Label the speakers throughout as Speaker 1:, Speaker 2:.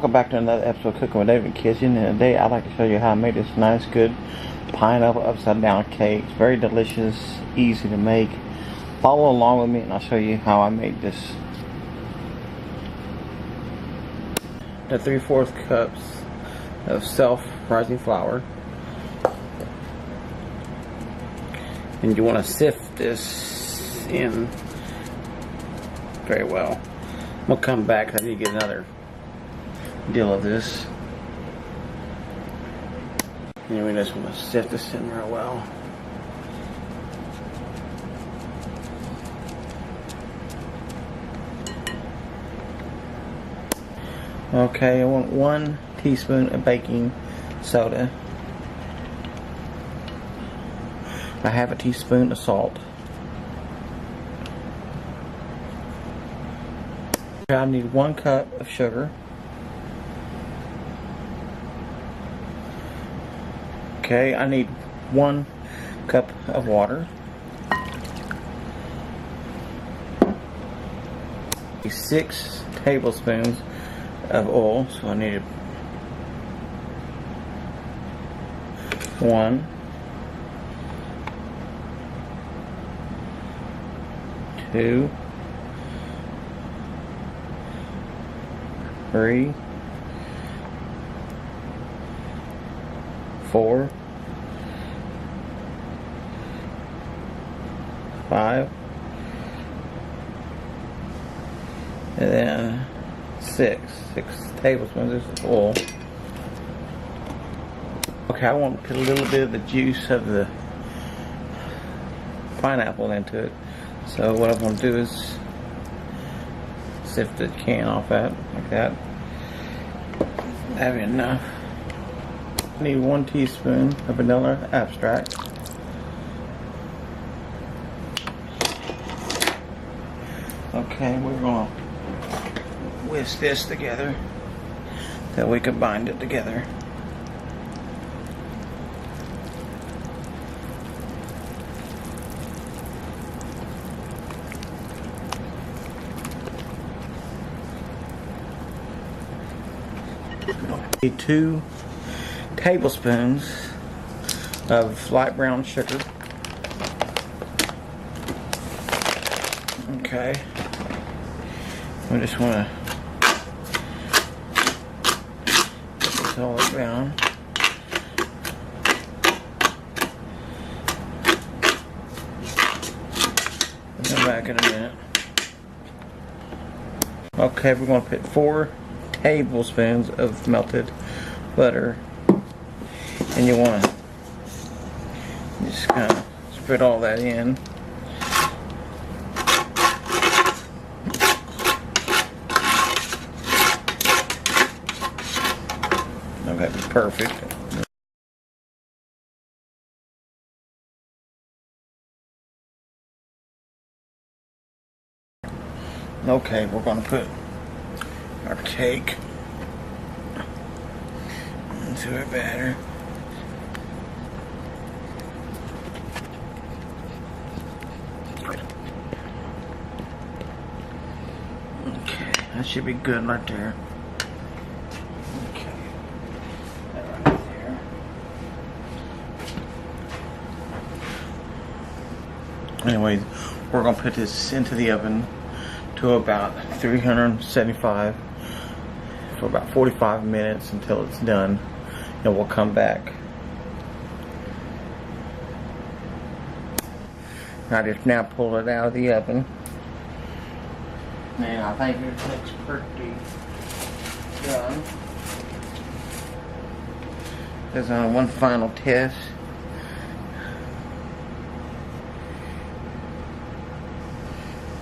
Speaker 1: Welcome back to another episode of Cooking with David Kitchen. And today I'd like to show you how I made this nice, good pineapple upside down cake. It's very delicious, easy to make. Follow along with me and I'll show you how I made this. The 3/4 cups of self-rising flour. And you want to sift this in very well. We'll come back. I need to get another deal of this. And we just want to sift this in real well. Okay, I want 1 teaspoon of baking soda. I have a teaspoon of salt. I need 1 cup of sugar. Okay, I need 1 cup of water. 6 tablespoons of oil, so I need 1, 2, 3, 4, 5, and then 6 tablespoons of oil. Okay, I want to put a little bit of the juice of the pineapple into it. So what I'm going to do is sift the can off that, like that. That'd be enough. I need 1 teaspoon of vanilla extract. Okay, we're going to whisk this together so we can bind it together. Need 2 tablespoons of light brown sugar. Okay. We just want to put this all down. I'll come back in a minute. Okay, we're going to put 4 tablespoons of melted butter, and you want to just kind of spread all that in. Okay, perfect. Okay, we're going to put our cake into our batter. Okay, that should be good right there. Okay, that right there. Anyways, we're gonna put this into the oven to about 375 for about 45 minutes until it's done, and we'll come back. I just now pull it out of the oven, and I think it looks pretty done. There's one final test.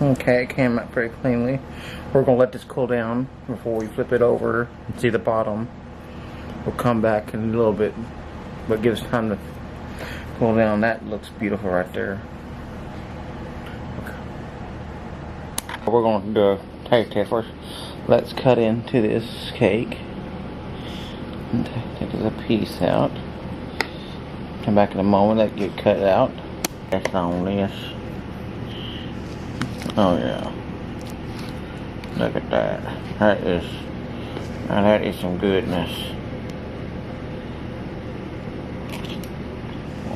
Speaker 1: Okay, it came out pretty cleanly. We're going to let this cool down before we flip it over and see the bottom. We'll come back in a little bit, but give us time to cool down. That looks beautiful right there. Okay. We're going to do a taste test first. Let's cut into this cake and take a piece out. Come back in a moment. That get cut out. That's on this. Oh yeah. Look at that. That is Now that is some goodness.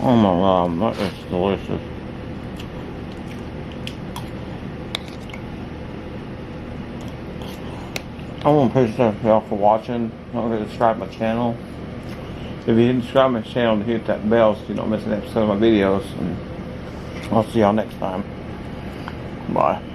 Speaker 1: Oh my god, that is delicious. I want to thank y'all for watching. Don't forget to subscribe to my channel. If you didn't subscribe to my channel, hit that bell so you don't miss an episode of my videos. And I'll see y'all next time. Bye.